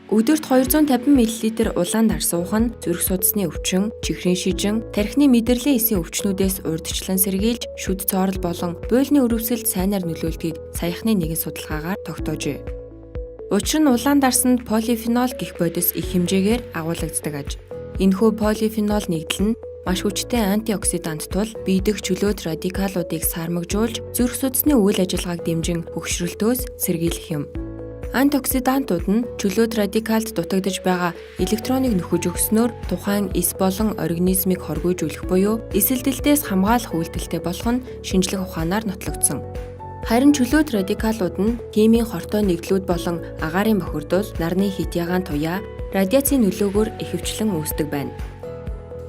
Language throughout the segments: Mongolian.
Өдөрт 250 мл улаан дар суух нь зүрх судасны өвчин, чихрийн шижин, тархины мэдрэлийн эсийн өвчнүүдээс урьдчилан сэргийлж, шүд цоорол болон буйлны өрөвсөлд сайнаар нөлөөлдгийг саяхны нэгэн судалгаагаар тогтоожээ. Учир нь улаан дарсанд полифенол гэх бодис их хэмжээгээр агуулгаддаг аж. Энэхүү полифенол нэгдэл нь маш хүчтэй антиоксидант тул бие дэх чөлөөт радикалуудыг сармагжуулж, зүрх судасны үйл ажиллагааг дэмжин хөгшрөлтөөс сэргийлэх юм. Антиоксидантууд нь чөлөөт радикалд дутагдж байгаа электроныг нөхөж өгснөөр тухайн эс болон организмыг хоргойжүүлэх буюу эсэлдэлтээс хамгаалах үйлдэлтэй болох нь шинжлэх ухаанаар нотлогдсон. Харин чөлөөт радикалууд нь химийн хортой нэгдлүүд болон агаарын бохирдол, нарны хит ягаан туяа, радиацийн нөлөөгөөр ихэвчлэн үүсдэг байна.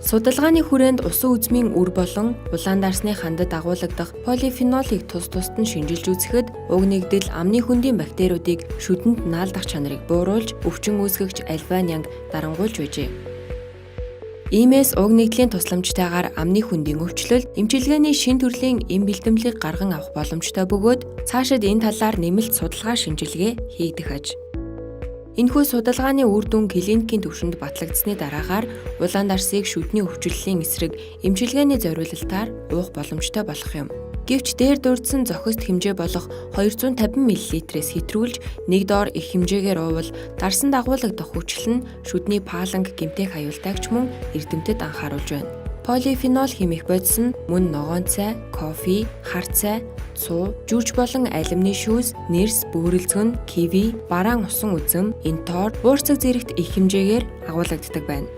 Судалгааны хүрээнд усан үзмийн үр болон улаан дарсны хандад агуулгадах полифенолыг тус тусад нь шинжилж үзэхэд уг нэгдэл амны хөндийн бактериудыг шүдэнд наалдах чанарыг бууруулж өвчин үүсгэгч альфа-нянг дарангуйлж байжээ. Иймээс уг нэгдлийн тусламжтайгаар амны хөндийн өвчлөл, эмчилгээний шин төрлийн эм бэлтгэлийг гарган авах боломжтой бөгөөд цаашид энэ талаар нэмэлт судалгаа шинжилгээ хийгдэх аж. Энэхүү судалгааны үр дүн клиникийн түвшинд батлагдсны дараагаар улаан дарсыг шүдний өвчлөлийн эсрэг эмчилгээний зориулалтаар уух боломжтой болох юм. Гэвч дээр дурдсан зохист хэмжээ болох 250 мл-ээс хэтрүүлж нэг доор их хэмжээгээр уувал дарсанд агуулгадах хүчил нь шүдний паланг гэмтэх аюултайг ч мөн эрдэмтэд анхааруулж байна. Полифенол хэмээх бодис нь мөн ногоон цай, кофе, хар цай, цуу, жүрж болон алюминий шүүс, нэрс, бөөрөлцгөн, киви, бараан усан үзэм, энтоор, уурцаг зэрэгт их хэмжээгээр агуулгаддаг байна.